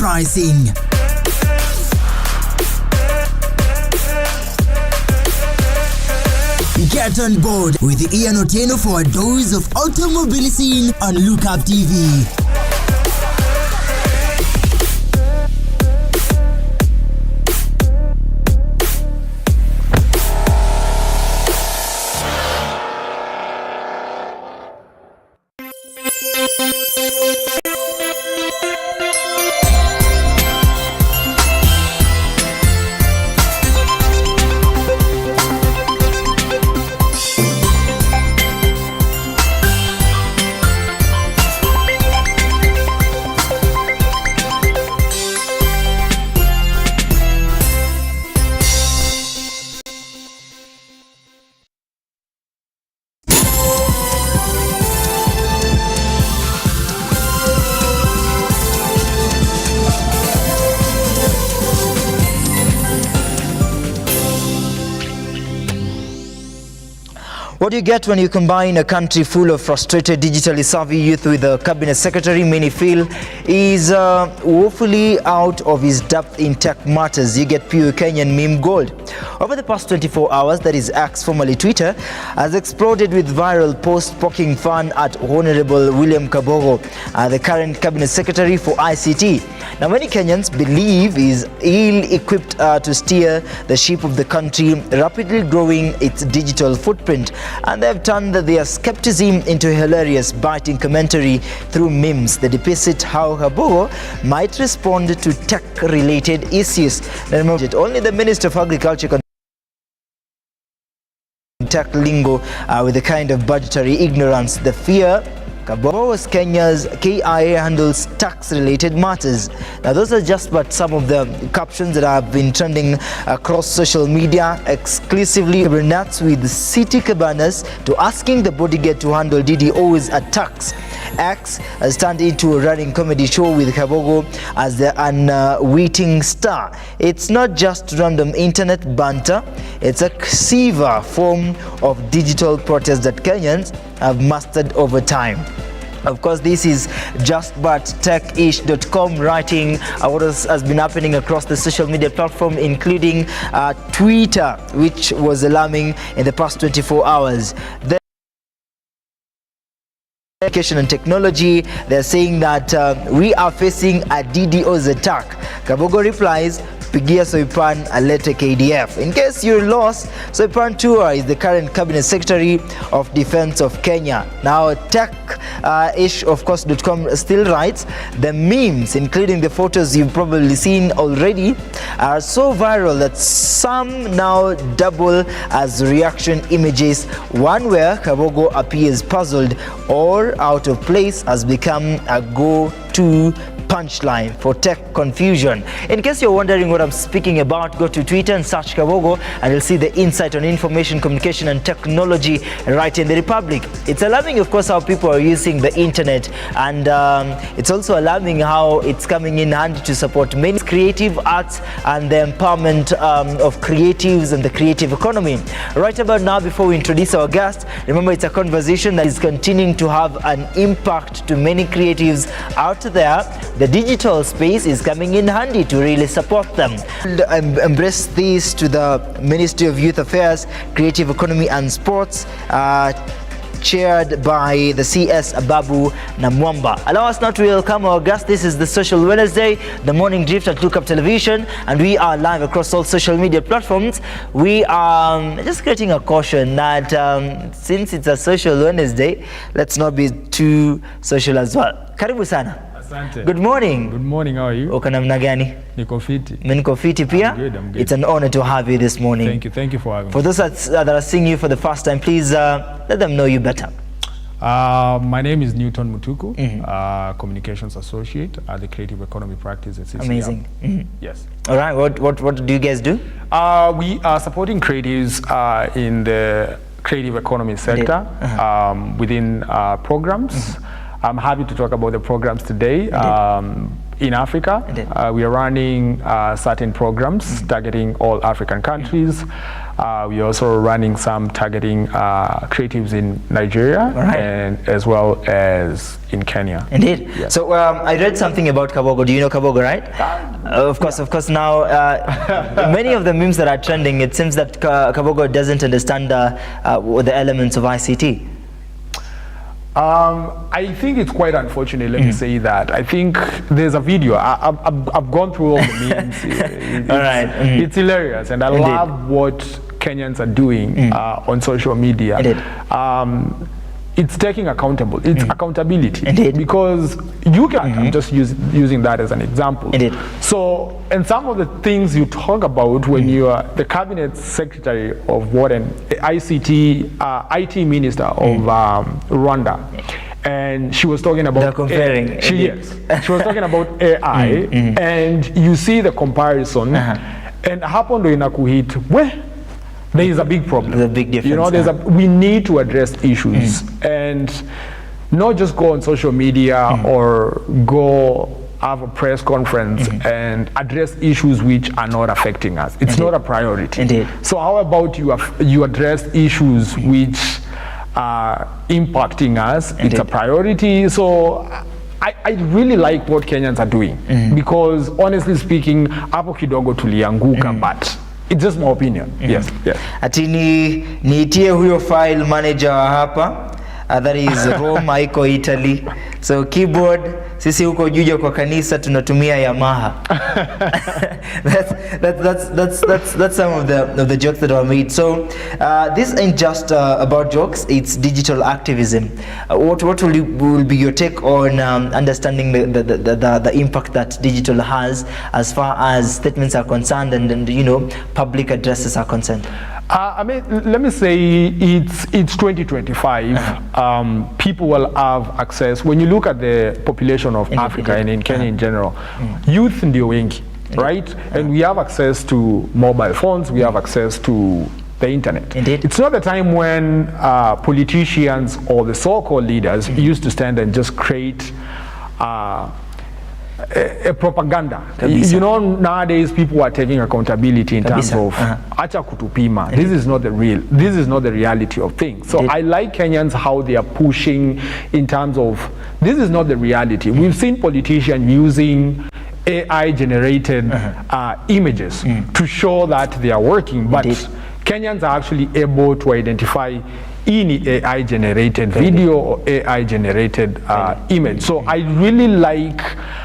pricing. Get on board with Ian Otieno for a dose of automobile scene on Lookup TV. What do you get when you combine a country full of frustrated, digitally savvy youth with a cabinet secretary many feel is woefully out of his depth in tech matters? You get pure Kenyan meme gold. Over the past 24 hours, that is X, formerly Twitter, has exploded with viral posts poking fun at Honorable William Kabogo, the current cabinet secretary for ICT. Now, many Kenyans believe he is ill-equipped to steer the ship of the country, rapidly growing its digital footprint. And they have turned their skepticism into a hilarious, biting commentary through memes that depict how Kabogo might respond to tech-related issues. Now, only the Minister of Agriculture can tech lingo with the kind of budgetary ignorance, the fear Kabogo's Kenya's KIA handles tax-related matters. Now, those are just but some of the captions that have been trending across social media, exclusively nuts with city cabanas to asking the bodyguard to handle DDO's attacks. X has turned into a running comedy show with Kabogo as the unwitting star. It's not just random internet banter, it's a severe form of digital protest that Kenyans have mastered over time. Of course, this is justbuttech.com writing what has been happening across the social media platform, including Twitter, which was alarming in the past 24 hours. Education and technology, they're saying that we are facing a DDoS attack. Kabogo replies, Pigia Soipan alete KDF. In case you're lost, Soipan Tua is the current cabinet secretary of defense of Kenya. Now, tech-ish, of course.com still writes, the memes, including the photos you've probably seen already, are so viral that some now double as reaction images. One where Kabogo appears puzzled or out of place has become a go-to punchline for tech confusion. In case you're wondering what I'm speaking about, go to Twitter and search Kabogo and you'll see the insight on information, communication and technology right in the Republic. It's alarming, of course, how people are using the internet, and it's also alarming how it's coming in handy to support many creative arts and the empowerment of creatives and the creative economy. Right about now, before we introduce our guest, remember it's a conversation that is continuing to have an impact to many creatives out there. The digital space is coming in handy to really support them. Embrace this to the Ministry of Youth Affairs, Creative Economy and Sports, chaired by the CS Ababu Namwamba. Allow us now to welcome our guest. This is the Social Wednesday, the morning drift at Lookup Television, and we are live across all social media platforms. We are just creating a caution that since it's a Social Wednesday, let's not be too social as well. Karibu sana. Asante. Good morning. Good morning, how are you? Uko namna gani? Niko fiti. Niko fiti pia? I'm good. It's an honor to have you this morning. Thank you for having me. For those that are seeing you for the first time, please let them know you better. My name is Newton Mutuku, Communications Associate at the Creative Economy Practice at CCR. Amazing. Yes. All right, what do you guys do? We are supporting creatives in the creative economy sector within programs. I'm happy to talk about the programs today. in Africa. We are running certain programs targeting all African countries. We are also running some targeting creatives in Nigeria and as well as in Kenya. Indeed. Yeah. So I read something about Kabogo. Do you know Kabogo, right? Of course. Now, many of the memes that are trending, it seems that Kabogo doesn't understand the elements of ICT. I think it's quite unfortunate, let me say that. I think there's a video, I've gone through all the memes. It's hilarious, and I love what Kenyans are doing on social media. It's taking accountability. Because you can, I'm just using that as an example. So, and some of the things you talk about when you are the cabinet secretary of what an IT minister of Rwanda, and she was talking about comparing. She was talking about AI, and you see the comparison, and happened in Akuhit where there is a big problem. There's a big difference. You know, we need to address issues and not just go on social media or go have a press conference and address issues which are not affecting us. It's not a priority. So how about you address issues which are impacting us? It's a priority. So I really like what Kenyans are doing because honestly speaking, hapo kidogo tulianguka, but it's just my opinion. Yes. Ati niitie huyo file manager hapa, that is Rome, haiko Italy. So keyboard, sisi huko Juja kwa kanisa tunatumia Yamaha. that's some of the jokes that were made. So this ain't just about jokes, it's digital activism. What will be your take on understanding the impact that digital has as far as statements are concerned and you know, public addresses are concerned? I mean, let me say it's 2025. People will have access. When you look at the population of Africa and in Kenya in general, youth ndio wengi, right? And we have access to mobile phones. We have access to the internet. It's not the time when politicians or the so-called leaders used to stand and just create a propaganda. You know, nowadays people are taking accountability in terms of acha kutupima. This is not the reality of things. So I like Kenyans how they are pushing in terms of this is not the reality. We've seen politicians using AI generated images to show that they are working, but Kenyans are actually able to identify any AI generated video or AI generated image. So I really like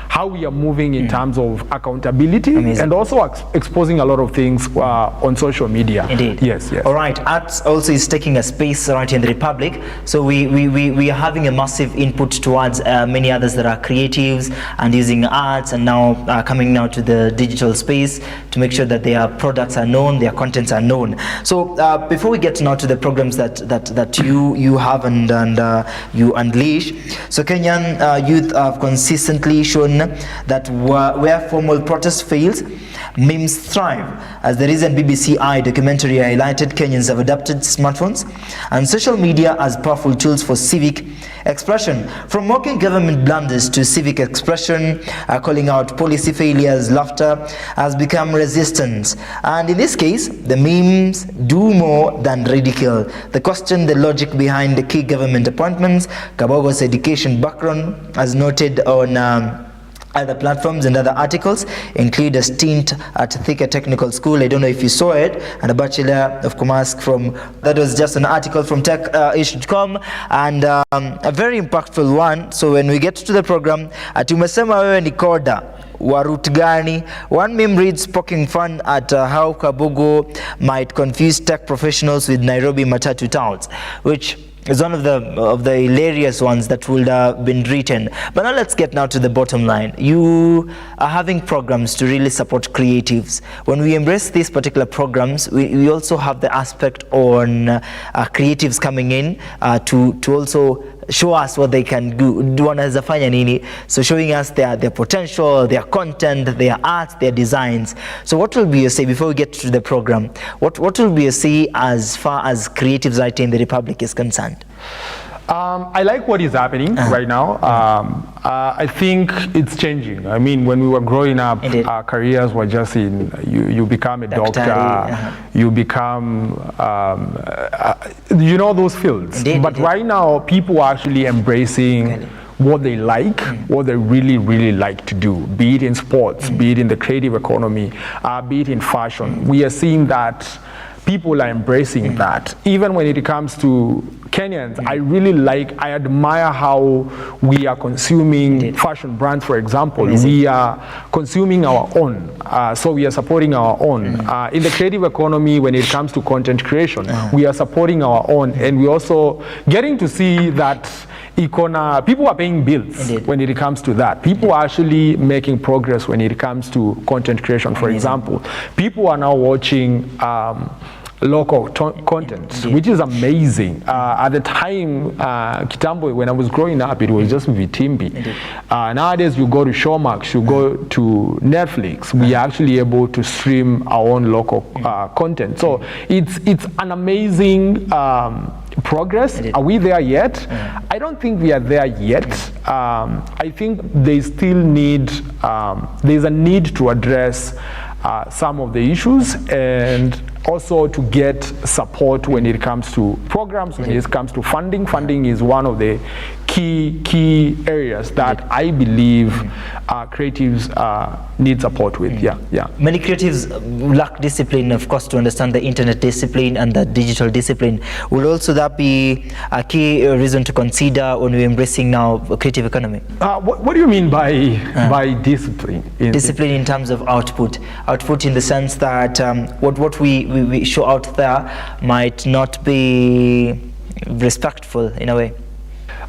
how we are moving in terms of accountability and also exposing a lot of things on social media. Yes. All right, arts also is taking a space right in the Republic. So we are having a massive input towards many others that are creatives and using arts and now coming now to the digital space to make sure that their products are known, their contents are known. So before we get now to the programs that you have and you unleash, so Kenyan youth have consistently shown that where formal protest fails, memes thrive. As the recent BBC documentary highlighted, Kenyans have adopted smartphones and social media as powerful tools for civic expression. From mocking government blunders to civic expression, calling out policy failures, laughter has become resistance. And in this case, the memes do more than ridicule. They question the logic behind the key government appointments. Kabogo's education background, as noted on other platforms and other articles, include a stint at Thika Technical School. I don't know if you saw it, and a Bachelor of Commerce from, that was just an article from techish.com, and a very impactful one. So when we get to the program, tumesema wewe ni koda wa route gani. One meme reads, poking fun at how Kabogo might confuse tech professionals with Nairobi matatu touts, which is one of the hilarious ones that would have been written. But now let's get now to the bottom line. You are having programs to really support creatives. When we embrace these particular programs, we also have the aspect on creatives coming in to also show us what they can do wanaweza fanya nini, so showing us their potential, their content, their art, their designs. So what will be your say before we get to the program? What will be your say as far as creatives right in the Republic is concerned? I like what is happening right now. I think it's changing. I mean, when we were growing up, our careers were just in, you become a doctor, you become, you know, those fields. But right now, people are actually embracing what they like, what they really like to do, be it in sports, be it in the creative economy, be it in fashion. We are seeing that people are embracing that. Even when it comes to Kenyans, I admire how we are consuming fashion brands, for example. We are consuming our own, so we are supporting our own. In the creative economy, when it comes to content creation, we are supporting our own, and we're also getting to see that people are paying bills when it comes to that. People are actually making progress when it comes to content creation, for example. People are now watching local content, which is amazing. At the time, Kitambo, when I was growing up, it was just Vitimbi. Nowadays, you go to Showmax, you go to Netflix, we are actually able to stream our own local content. So it's an amazing progress. Are we there yet? I don't think we are there yet. I think they still need, there's a need to address some of the issues, and also to get support when it comes to programs, when it comes to funding. Funding is one of the key areas that I believe creatives need support with. Many creatives lack discipline, of course, to understand the internet discipline and the digital discipline. Will also that be a key reason to consider when we're embracing now a creative economy? What do you mean by discipline? Discipline in terms of output. Output in the sense that what we show out there might not be respectful in a way.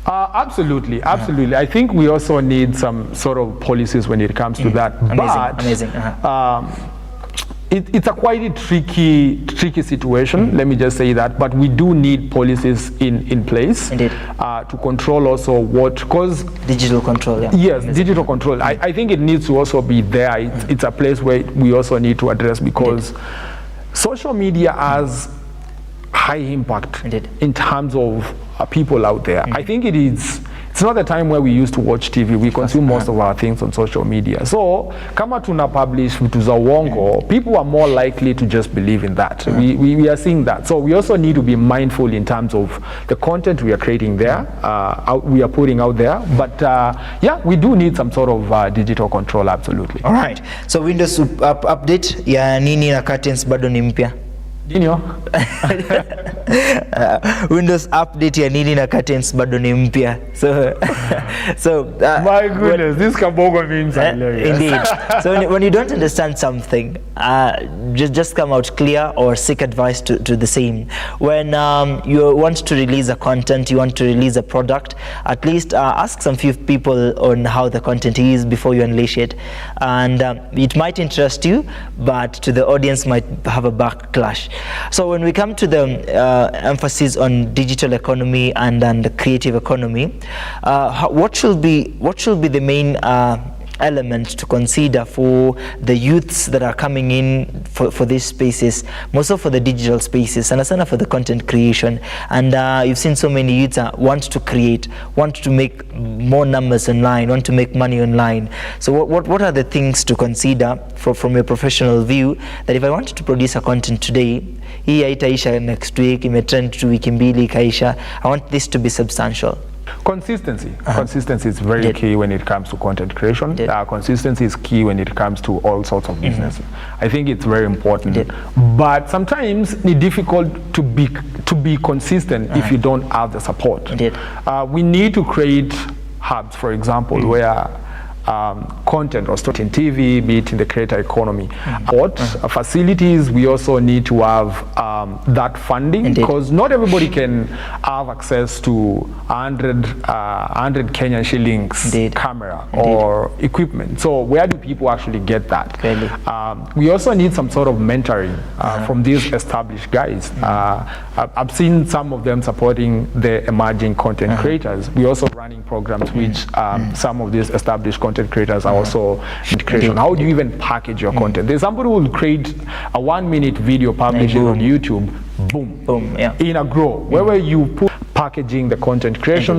Absolutely. I think we also need some sort of policies when it comes to that. Amazing. It's a quite tricky situation, let me just say that, but we do need policies in place to control also because digital control. Yes, digital control. I think it needs to also be there. It's a place where we also need to address, because social media has high impact in terms of people out there. I think it's not the time where we used to watch TV. We consume most of our things on social media. So kama tuna publish vitu za uongo, people are more likely to just believe in that. We are seeing that. So we also need to be mindful in terms of the content we are creating there, we are putting out there. But we do need some sort of digital control, absolutely. All right. So Windows update ya nini na curtains bado ni mpya? Windows update ya nini na curtains bado ni mpya. So my goodness, this Kabogo means indeed. So when you don't understand something, just come out clear or seek advice to the same. When you want to release a content, you want to release a product, at least ask some few people on how the content is before you unleash it. And it might interest you, but to the audience might have a backlash. So when we come to the emphasis on digital economy and the creative economy, what should be the main element to consider for the youths that are coming in for these spaces, mostly for the digital spaces, and also for the content creation? And you've seen so many youths want to create, want to make more numbers online, want to make money online. So what are the things to consider from your professional view, that if I wanted to produce a content today, hii haitaisha next week, imetrend tu wiki mbili ikaisha, I want this to be substantial? Consistency. Consistency is very key when it comes to content creation. Consistency is key when it comes to all sorts of business. I think it's very important. But sometimes it's difficult to be consistent if you don't have the support. We need to create hubs, for example, where content or story in TV, be it in the creator economy. Facilities, we also need to have that funding, because not everybody can have access to 100 Kenyan shillings camera or equipment. So where do people actually get that? We also need some sort of mentoring from these established guys. I've seen some of them supporting the emerging content creators. We're also running programs which some of these established content creators are also in creation. How do you even package your content? There's somebody who will create a 1-minute video, publish it on YouTube, boom, in a grow, where you packaging, the content creation.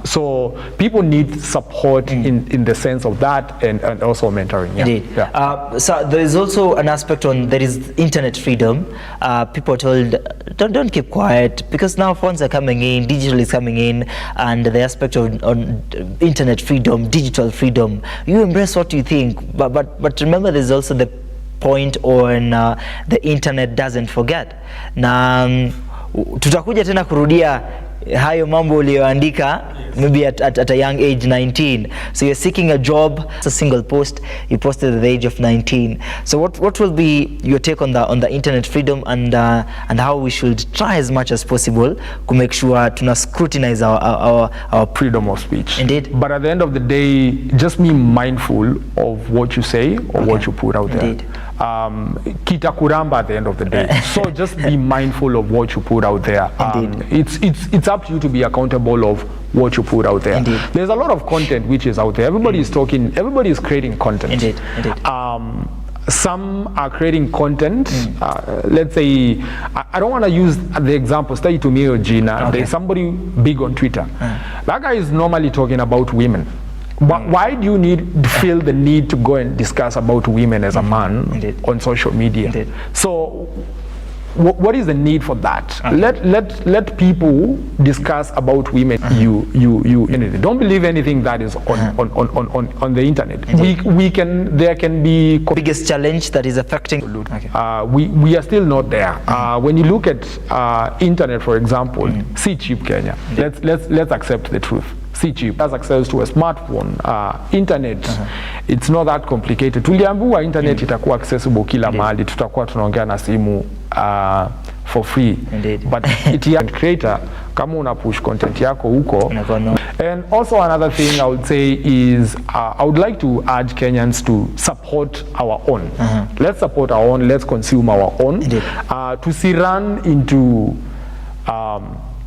So people need support in the sense of that, and also mentoring. Yeah. Indeed. Yeah. So there is also an aspect on, there is internet freedom. People are told, don't keep quiet, because now phones are coming in, digital is coming in, and the aspect of on internet freedom, digital freedom. You embrace what you think, but remember, there's also the point on the internet doesn't forget. Na tutakuja tena kurudia hayo mambo uliyoandika, maybe at a young age, 19. So you're seeking a job, it's a single post you posted at the age of 19. So what will be your take on the internet freedom, and how we should try as much as possible to make sure to scrutinize our freedom of speech? Indeed. But at the end of the day, just be mindful of what you say or what you put out there. Indeed. Kitakuramba at the end of the day. So just be mindful of what you put out there. It's up to you to be accountable of what you put out there. Indeed. There's a lot of content which is out there. Everybody is talking, everybody is creating content. Indeed. Some are creating content. Let's say, I don't want to use the example, Stari to me or Gina. There's somebody big on Twitter. That guy is normally talking about women. But why do you feel the need to go and discuss about women as a man on social media? Indeed. So what is the need for that? Let people discuss about women. You don't believe anything that is on the internet. There can be biggest challenge that is affecting. We are still not there. When you look at internet, for example, see cheap Kenya. Let's accept the truth. See cheap, has access to a smartphone, internet. It's not that complicated. Tuliambiwa internet itakuwa accessible kila mahali, tutakuwa tunaongea na simu for free. Indeed. But it is creator, kama una push content yako huko. And also another thing I would say is I would like to urge Kenyans to support our own. Let's support our own, let's consume our own. To see run into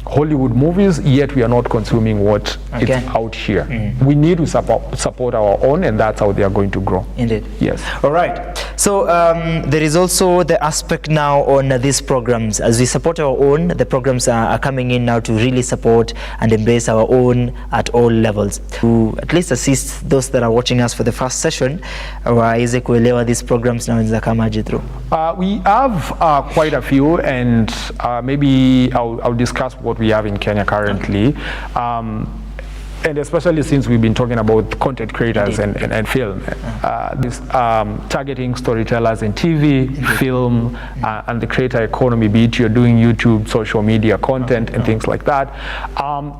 Hollywood movies, yet we are not consuming what is out here. We need to support our own, and that's how they are going to grow. Indeed. Yes. All right. So there is also the aspect now on these programs. As we support our own, the programs are coming in now to really support and embrace our own at all levels. To at least assist those that are watching us for the first session, waweze kuelewa these programs now kamaje through. We have quite a few, and maybe I'll discuss what we have in Kenya currently. And especially since we've been talking about content creators and film. This targeting storytellers in TV, film, and the creator economy, be it you're doing YouTube, social media content, and things like that.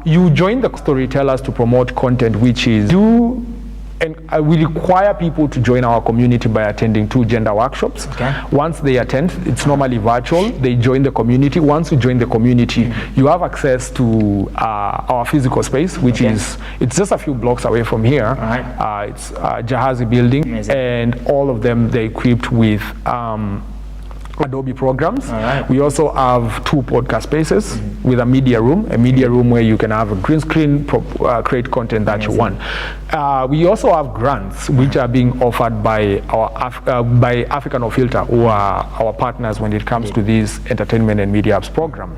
You join the storytellers to promote content which is and we require people to join our community by attending 2 gender workshops. Once they attend, it's normally virtual, they join the community. Once you join the community, you have access to our physical space, which is, it's just a few blocks away from here. It's Jahazi building. Amazing. And all of them, they're equipped with Adobe programs. We also have 2 podcast spaces with a media room where you can have a green screen, create content that you want. We also have grants which are being offered by our by African No Filter, who are our partners when it comes to these entertainment and media apps program.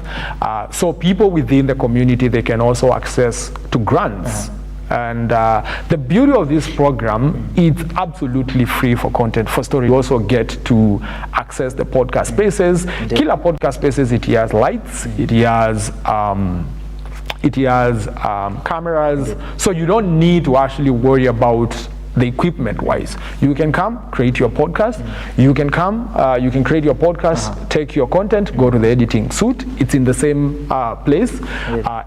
So people within the community, they can also access to grants. And the beauty of this program, it's absolutely free for content. For story, you also get to access the podcast spaces. Killer podcast spaces, it has lights, it has cameras, so you don't need to actually worry about the equipment wise. You can come, create your podcast. You can come, you can create your podcast, take your content, go to the editing suite. It's in the same place.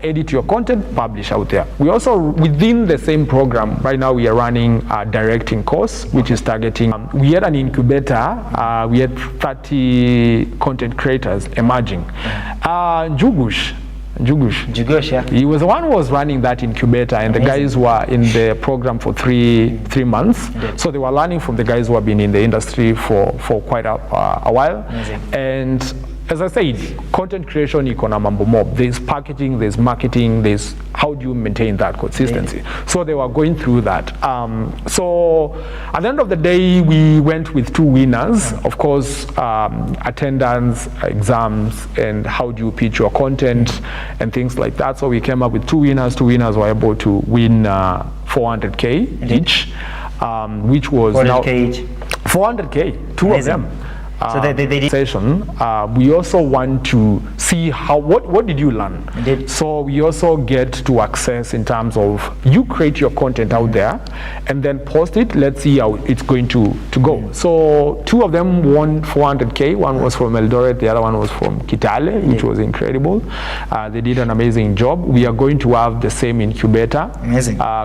Edit your content, publish out there. We also, within the same program, right now we are running a directing course, which is targeting, we had an incubator, we had 30 content creators emerging. Jugush, yeah. He was the one who was running that incubator, and the guys were in the program for three months. So they were learning from the guys who have been in the industry for quite a while. And as I said, content creation iko na mambo mob. There's packaging, there's marketing, there's how do you maintain that consistency. So they were going through that. So at the end of the day, we went with 2 winners. Of course, attendance, exams, and how do you pitch your content and things like that. So we came up with 2 winners. 2 winners were able to win 400K each, which was 400K each. 400K, 2 of them. So they did session. We also want to see how what did you learn. So we also get to access in terms of you create your content out there and then post it. Let's see how it's going to go. So 2 of them won 400K. One was from Eldoret, the other one was from Kitale, which was incredible. They did an amazing job. We are going to have the same incubator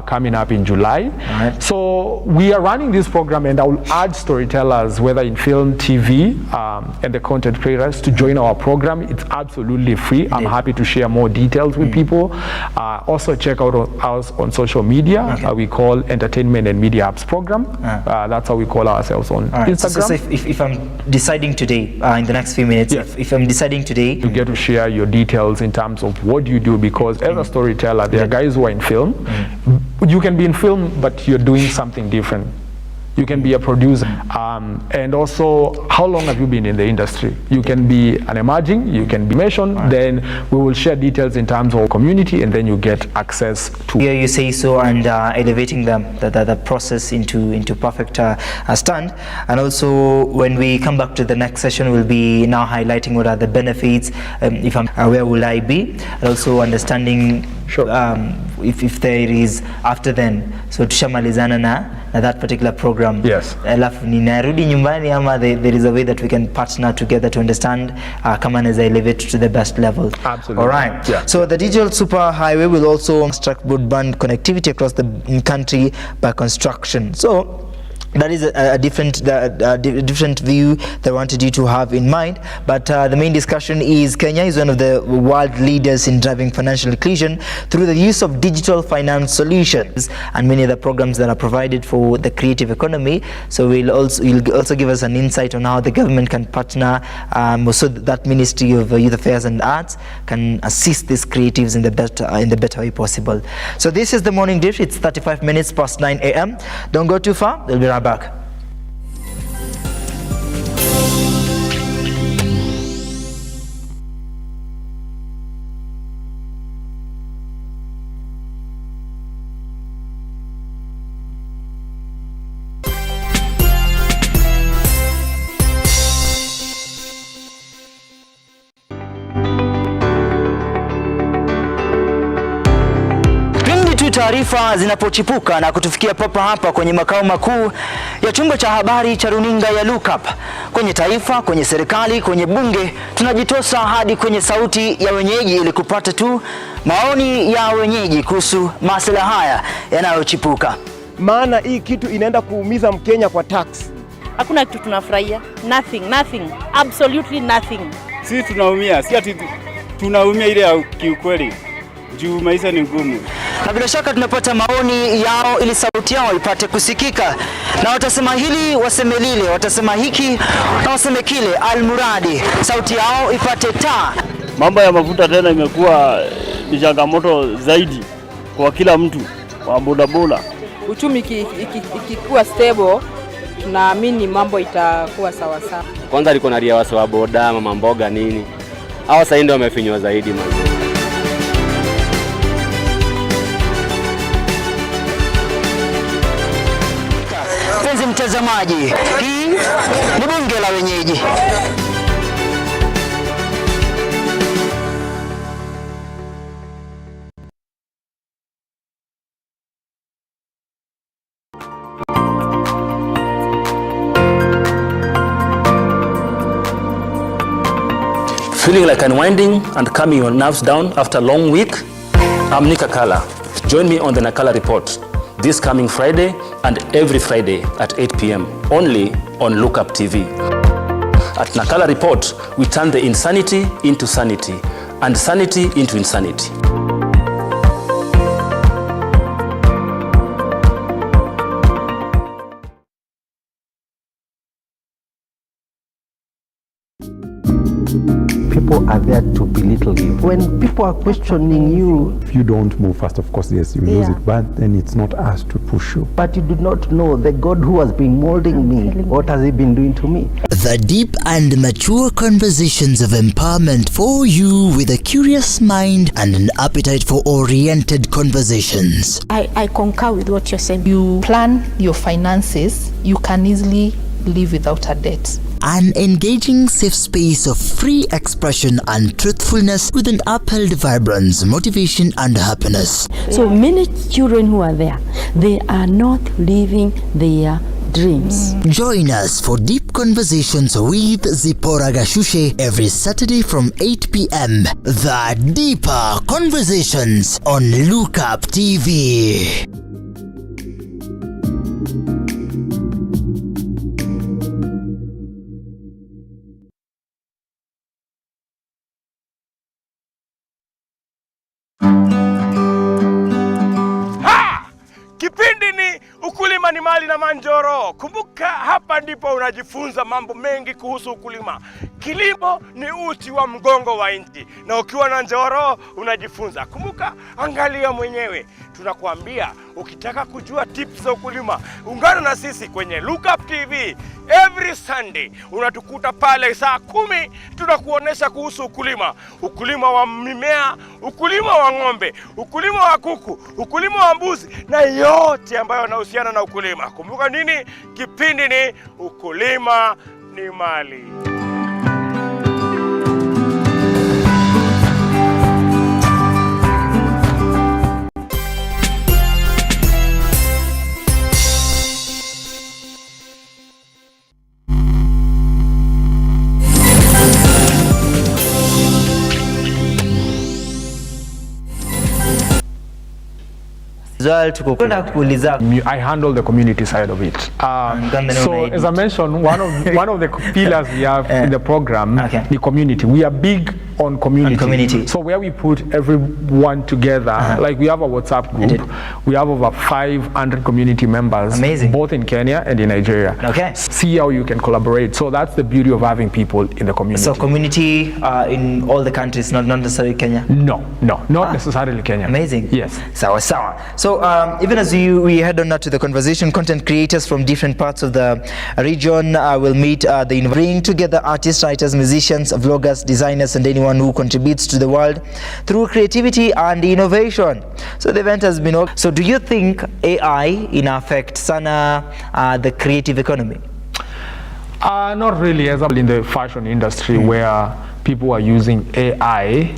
coming up in July. So we are running this program, and I will add storytellers, whether in film, TV, and the content creators, to join our program. It's absolutely free. I'm happy to share more details with people. Also check out us on social media. We call Entertainment and Media Apps Program. That's how we call ourselves on Instagram. So if I'm deciding today, in the next few minutes, if I'm deciding today, you get to share your details in terms of what you do, because as a storyteller, there are guys who are in film. You can be in film, but you're doing something different. You can be a producer, and also how long have you been in the industry? You can be an emerging, you can be mentioned, then we will share details in terms of community, and then you get access to. Here you say so, and elevating the process into perfect stand. And also when we come back to the next session, we'll be now highlighting what are the benefits, if I'm where will I be, and also understanding if there is after then. So tushamalizana na that particular program. Yes. Alafu ninarudi nyumbani ama there is a way that we can partner together to understand kama naeza elevate to the best level. Absolutely. All right. Yeah. So the digital super highway will also construct broadband connectivity across the country by construction. So that is a different view that I wanted you to have in mind. But the main discussion is Kenya is one of the world leaders in driving financial inclusion through the use of digital finance solutions and many other programs that are provided for the creative economy. So you'll also give us an insight on how the government can partner, so that Ministry of Youth Affairs and Arts can assist these creatives in the better way possible. So this is the morning dish. It's 35 minutes past 9 a.m. Don't go too far. We'll be right back. Taarifa zinapochipuka na kutufikia papa hapa kwenye makao makuu ya chumba cha habari cha runinga ya Lookup, kwenye taifa, kwenye serikali, kwenye bunge, tunajitosa hadi kwenye sauti ya wenyeji ili kupata tu maoni ya wenyeji kuhusu masuala haya yanayochipuka. Maana hii kitu inaenda kuumiza Mkenya kwa tax. Hakuna kitu tunafurahia. Nothing. Absolutely nothing. Sisi tunaumia, si ati tunaumia ile ya kiukweli. Juu maisha ni ngumu. Na bila shaka tunapata maoni yao ili sauti yao ipate kusikika. Na watasema hili, waseme lile, watasema hiki na waseme kile, almuradi sauti yao ipate taa. Mambo ya mafuta tena imekuwa ni changamoto zaidi kwa kila mtu, kwa bodaboda. Uchumi ikikuwa stable, tunaamini mambo itakuwa sawa sawa. Kwanza liko na ria wasa wa boda, mama mboga nini. Hao sasa ndio wamefinywa zaidi mazuri. Mtazamaji, hii ni bunge la wenyeji. Feeling like unwinding and calming your nerves down after a long week? I'm Nika Kala. Join me on the Nakala Report this coming Friday and every Friday at 8 p.m. only on Lookup TV. At Nakala Report, we turn the insanity into sanity and sanity into insanity. People are there to belittle you. When people are questioning you, if you don't move fast, of course, yes, you lose it, but then it's not us to push you. But you do not know the God who has been molding me. What has he been doing to me? The deep and mature conversations of empowerment for you with a curious mind and an appetite for oriented conversations. I concur with what you're saying. You plan your finances, you can easily live without a debt. An engaging safe space of free expression and truthfulness with an upheld vibrance, motivation and happiness. So many children who are there, they are not living their dreams. Join us for deep conversations with Zipporah Gashushe every Saturday from 8 p.m. The Deeper Conversations on Lookup TV. Kipindi ni ukulima ni mali na Manjoro. Kumbuka hapa ndipo unajifunza mambo mengi kuhusu ukulima. Kilimo ni uti wa mgongo wa nchi, na ukiwa na Njoro unajifunza. Kumbuka, angalia mwenyewe. Tunakuambia ukitaka kujua tips za ukulima, ungana na sisi kwenye Lookup TV. Every Sunday unatukuta pale saa 10, tunakuonesha kuhusu ukulima. Ukulima wa mimea, ukulima wa ng'ombe, ukulima wa kuku, ukulima wa mbuzi na yote ambayo yanahusiana na ukulima. Kumbuka nini? Kipindi ni ukulima ni mali. I handle the community side of it. So as I mentioned, one of the pillars we have in the program, the community. We are big on community. So where we put everyone together, like we have a WhatsApp group, we have over 500 community members, both in Kenya and in Nigeria. See how you can collaborate. So that's the beauty of having people in the community. So community in all the countries, not necessarily Kenya? No, not necessarily Kenya. Amazing. Yes. Sawa. So even as we head on now to the conversation, content creators from different parts of the region will meet bring together artists, writers, musicians, vloggers, designers, and anyone who contributes to the world through creativity and innovation. So the event has been. So do you think AI in affect sana the creative economy? Not really, as in the fashion industry where people are using AI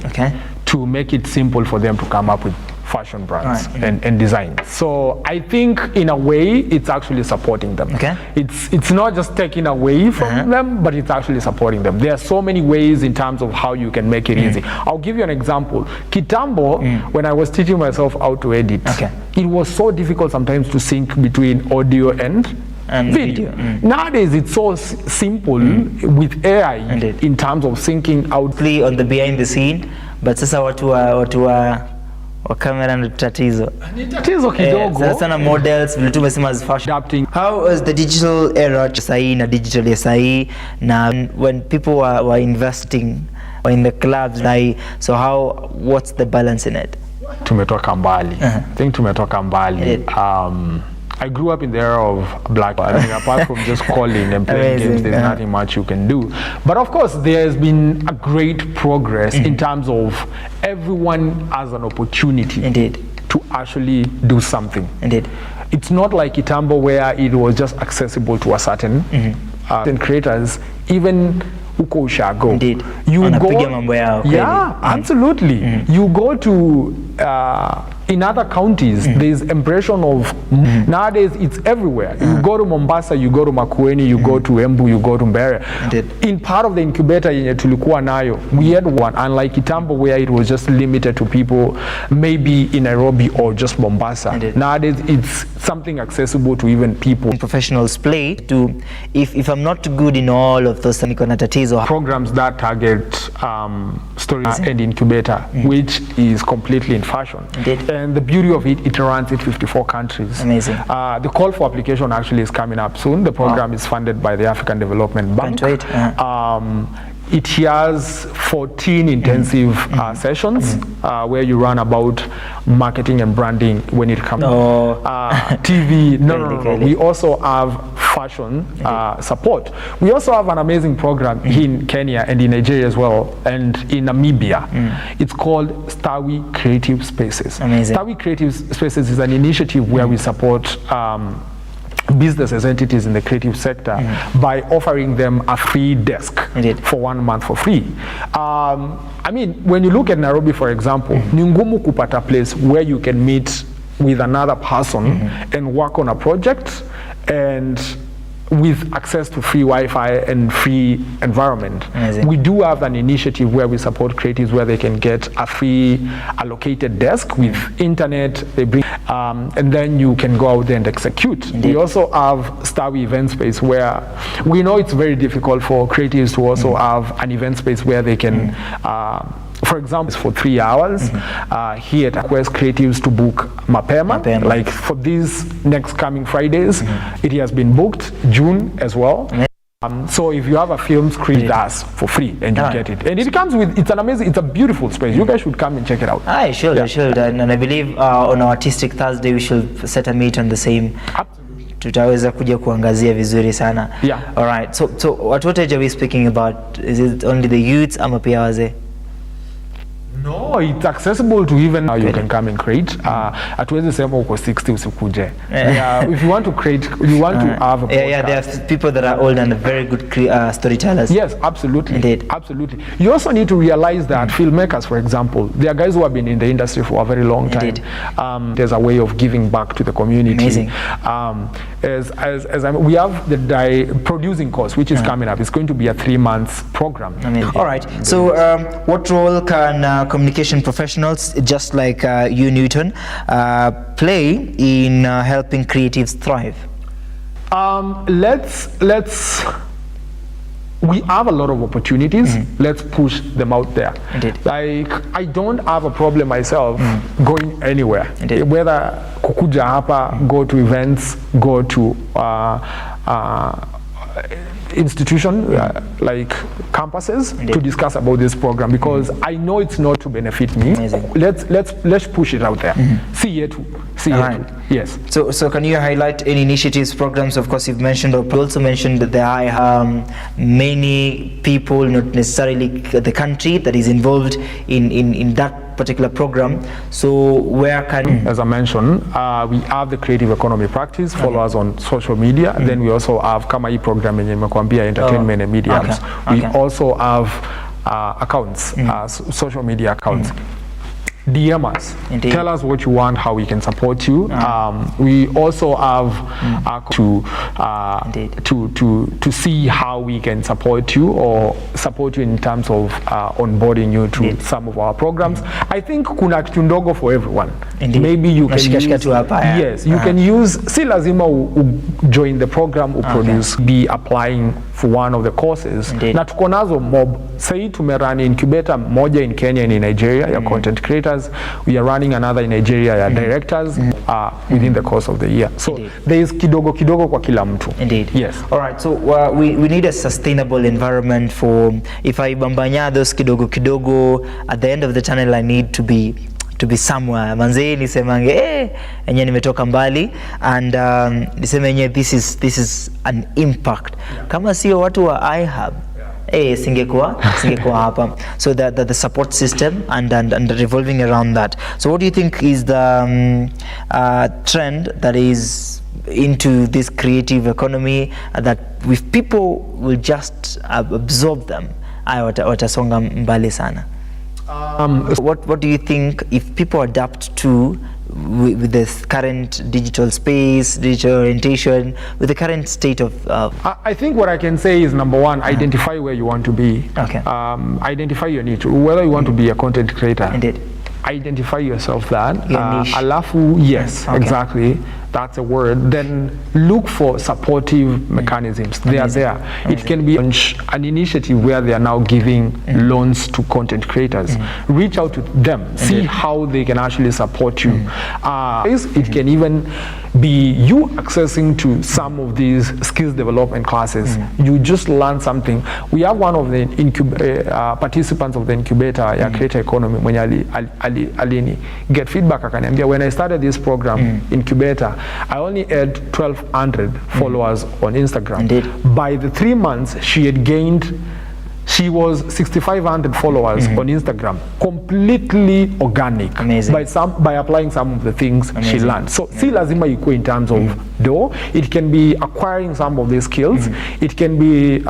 to make it simple for them to come up with fashion brands and design. So I think in a way it's actually supporting them. It's not just taking away from them, but it's actually supporting them. There are so many ways in terms of how you can make it easy. I'll give you an example. Kitambo, when I was teaching myself how to edit, it was so difficult sometimes to sync between audio and video. Nowadays it's so simple with AI in terms of syncing out on the behind the scene, but sasa watu wa camera na tatizo kidogo sana models vile tumesema as fashion adapting. How is the digital era sahi na digital ya sahi, na when people were investing in the clubs so what's the balance in it? Tumetoka mbali. I think tumetoka mbali. I grew up in the era of black. I mean, apart from just calling and playing games, there's nothing much you can do. But of course, there's been a great progress in terms of everyone has an opportunity to actually do something. It's not like Kitambo where it was just accessible to a certain creators, even uko ushago. You go, absolutely. You go to in other counties, there's impression of nowadays it's everywhere. You go to Mombasa, you go to Makueni, you go to Embu, you go to Mbeere. In part of the incubator yenye tulikuwa nayo, we had one, unlike Kitambo where it was just limited to people maybe in Nairobi or just Mombasa. Nowadays it's something accessible to even people. Professionals play to, if I'm not good in all of those programs that target stories and incubator, which is completely in fashion. And the beauty of it, it runs in 54 countries. Amazing. The call for application actually is coming up soon. The program is funded by the African Development Bank. it has 14 intensive sessions where you run about marketing and branding when it comes to TV. No. We also have fashion support. We also have an amazing program in Kenya and in Nigeria as well, and in Namibia. It's called Stari Creative Spaces. Amazing. Stari Creative Spaces is an initiative where we support businesses, entities in the creative sector by offering them a free desk for 1 month for free. I mean, when you look at Nairobi, for example, ni ngumu kupata place where you can meet with another person and work on a project and with access to free Wi-Fi and free environment. Amazing. We do have an initiative where we support creatives where they can get a free allocated desk with internet. They bring, and then you can go out there and execute. Indeed. We also have Stari event space where we know it's very difficult for creatives to also have an event space where they can for example, for 3 hours here at Request Creatives to book Mapema. Like for these next coming Fridays, it has been booked, June as well. So if you have a film screen, that's for free and you get it. And it comes with, it's an amazing, it's a beautiful space. You guys should come and check it out. I should. And I believe on our Artistic Thursday, we should set a meet on the same. Tutaweza kuja kuangazia vizuri sana. All right. So what age are we speaking about? Is it only the youths ama pia wazee? No, it's accessible to even now. You can come and create. Hatuwezi sema uko 60 usikuje. If you want to create, you want to have a podcast. There are people that are old and very good storytellers. Yes, absolutely. Indeed. Absolutely. You also need to realize that filmmakers, for example, they are guys who have been in the industry for a very long time. Indeed. There's a way of giving back to the community. Amazing. We have the producing course, which is coming up. It's going to be a 3-month program. Amazing. All right. So what role can communication professionals, just like you, Newton, play in helping creatives thrive? We have a lot of opportunities. Let's push them out there. Indeed. Like, I don't have a problem myself going anywhere. Indeed. Whether kukuja hapa, go to events, go to institution like campuses to discuss about this program, because I know it's not to benefit me. Amazing. Let's push it out there. See it. Yes. So can you highlight any initiatives, programs? Of course, you've mentioned, or you also mentioned that there are many people, not necessarily the country, that is involved in that particular program. So where can as I mentioned, we have the creative economy practice, follow us on social media. Then we also have kama hii program yenye nimekuambia entertainment and media. We also have accounts, social media accounts. DM us. Indeed. Tell us what you want, how we can support you. We also have to see how we can support you, or support you in terms of onboarding you to some of our programs. I think kuna kitu ndogo for everyone. Indeed. Maybe you can use, yes, you can use, si lazima join the program, produce, be applying for one of the courses. Indeed. Na tuko nazo mob. Say tumerun incubator moja in Kenya and in Nigeria ya content creators. We are running another in Nigeria ya directors within the course of the year. So there is kidogo kidogo kwa kila mtu. Indeed. Yes. All right. So we need a sustainable environment for, if I bambanya those kidogo kidogo, at the end of the tunnel I need to be somewhere. Manze nisemange enye nimetoka mbali, and niseme enye this is an impact. Kama sio watu wa iHub, singekuwa hapa. So the support system and revolving around that. So what do you think is the trend that is into this creative economy, that if people will just absorb them, watasonga mbali sana? What do you think if people adapt to with the current digital space, digital orientation, with the current state of I think what I can say is, number one, identify where you want to be. Identify your niche, whether you want to be a content creator. Indeed. Identify yourself that. Your niche. Alafu, yes, exactly. that's a word, then look for supportive mechanisms. They are there. It can be an initiative where they are now giving loans to content creators. Reach out to them, see how they can actually support you. It can even be you accessing to some of these skills development classes. You just learn something. We have one of the participants of the incubator ya creator economy mwenye alini get feedback akaniambia, when I started this program incubator, I only had 1,200 followers on Instagram. By the 3 months she was 6,500 followers on Instagram, completely organic. By applying some of the things she learned. So si lazima ikuwe in terms of dough. It can be acquiring some of these skills. It can be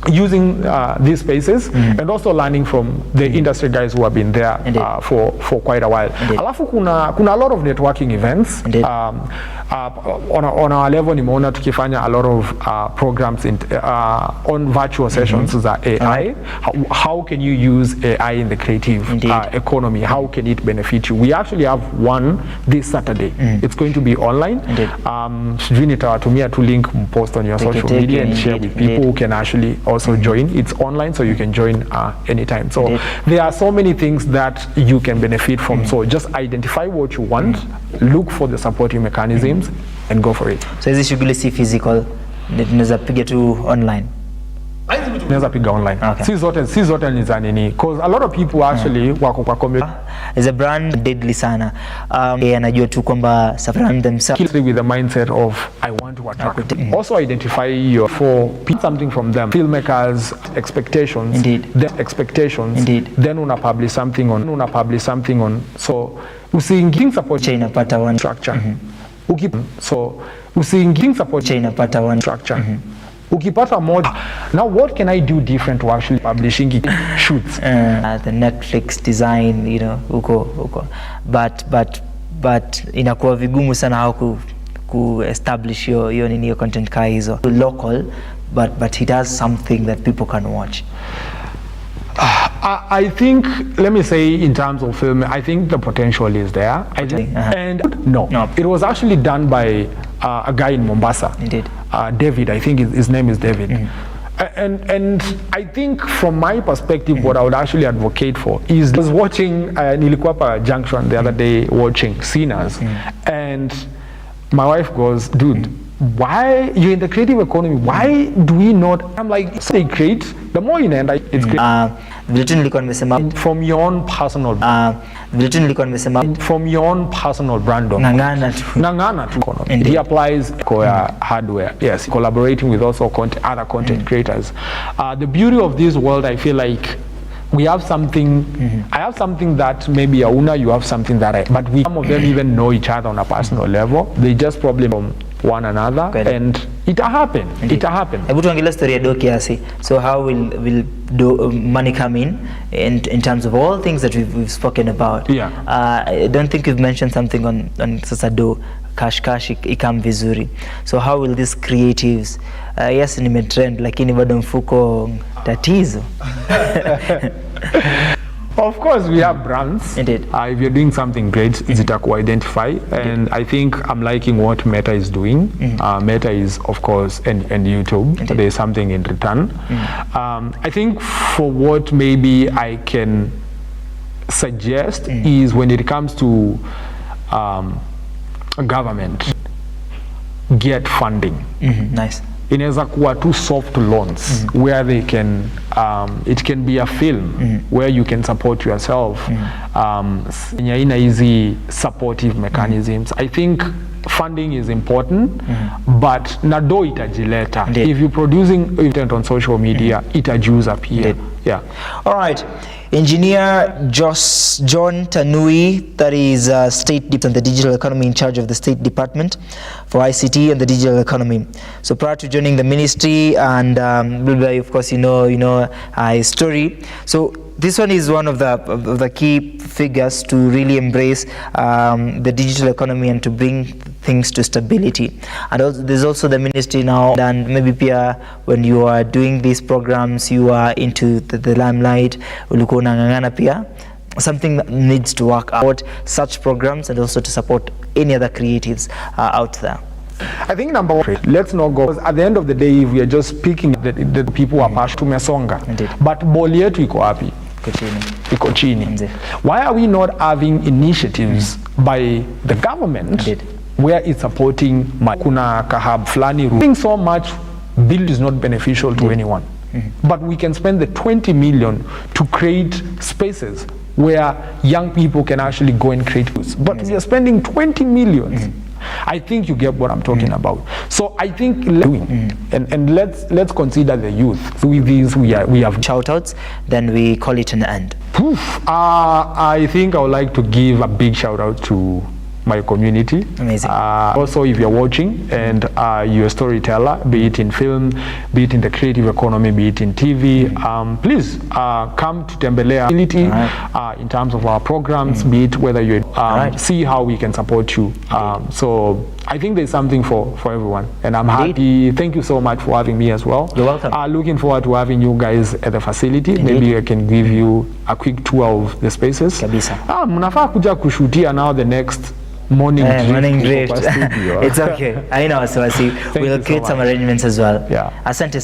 using these spaces and also learning from the industry guys who have been there for quite a while. Alafu kuna a lot of networking events. On our level nimeona tukifanya a lot of programs on virtual sessions za AI. How can you use AI in the creative economy? How can it benefit you? We actually have one this Saturday. It's going to be online. Sijui nitawatumia tu link post on your social media and share with people who can actually also join. It's online, so you can join anytime. So there are so many things that you can benefit from. So just identify what you want, look for the supporting mechanisms, and go for it. So hizi shughuli si physical, tunaweza piga tu online. Tunaweza piga online. Si zote ni za nini, because a lot of people actually wako kwa community. As a brand deadly sana. Anajua tu kwamba Safran themselves with the mindset of I want to attract. Also identify your for something from them. Filmmakers expectations. Then una publish something on. So usiingie support chain apata one structure. So usiingie support chain apata one structure. Ukipata moja. Now what can I do different to actually publishing shoots? The Netflix design, you know, uko. But inakuwa vigumu sana how ku establish your content kaa hizo. Local, but it has something that people can watch. I think, let me say in terms of film, I think the potential is there. It was actually done by a guy in Mombasa. Indeed. David, I think his name is David. And I think from my perspective, what I would actually advocate for is, I was watching Nilikuwa Junction the other day, watching Sinners, and my wife goes, dude, why you're in the creative economy, why do we not? I'm like, say great, the more you end, it's great. From your own personal from your own personal brand. Ngangana tu. He applies hardware. Yes, collaborating with also other content creators. The beauty of this world, I feel like we have something. I have something that maybe Auna, you have something that but some of them even know each other on a personal level. They just probably from one another, and it happen. It happen. Hebu tuangalie story ya do kiasi. So how will money come in terms of all things that we've spoken about? I don't think we've mentioned something on sasa do cash ikam vizuri. So how will these creatives yes nimetrend lakini bado mfuko tatizo. Of course, we have brands. Indeed. If you're doing something great, zitaku identify. And I think I'm liking what Meta is doing. Meta is, of course, and YouTube. Indeed. There's something in return. I think for what maybe I can suggest is when it comes to government, get funding. Nice. Inaweza kuwa two soft loans where they can it can be a film where you can support yourself. Ina easy supportive mechanisms. I think funding is important, but nado itajileta. If you're producing content on social media, itajuza pia. Yeah. All right. Engineer John Tanui, that is State on the Digital Economy, in charge of the State Department for ICT and the Digital Economy. So prior to joining the ministry, and of course you know his story. So this one is one of the key figures to really embrace the digital economy and to bring things to stability. And also, there's also the ministry now, and maybe pia when you are doing these programs, you are into the limelight, ulikuwa unang'ang'ana pia something that needs to work out such programs and also to support any other creatives out there? I think number one, let's not go. At the end of the day, if we are just speaking the people are passionate tumesonga. But boli yetu iko wapi? Iko chini. Why are we not having initiatives by the government where it's supporting kuna kahab flani doing so much bill is not beneficial to anyone. But we can spend the 20 million to create spaces where young people can actually go and create. But we are spending 20 million. I think you get what I'm talking about. So I think and let's consider the youth. With these we have shout outs, then we call it an end. I think I would like to give a big shout out to my community. Amazing. Also, if you're watching and you're a storyteller, be it in film, be it in the creative economy, be it in TV, please come to Tembelea in terms of our programs, be it whether you see how we can support you. So I think there's something for everyone, and I'm happy. Thank you so much for having me as well. You're welcome. Looking forward to having you guys at the facility. Maybe I can give you a quick tour of the spaces. Mnafaa kuja kushutia now the next morning drift. It's okay. I know, so we'll create some arrangements as well. Yeah. Asante.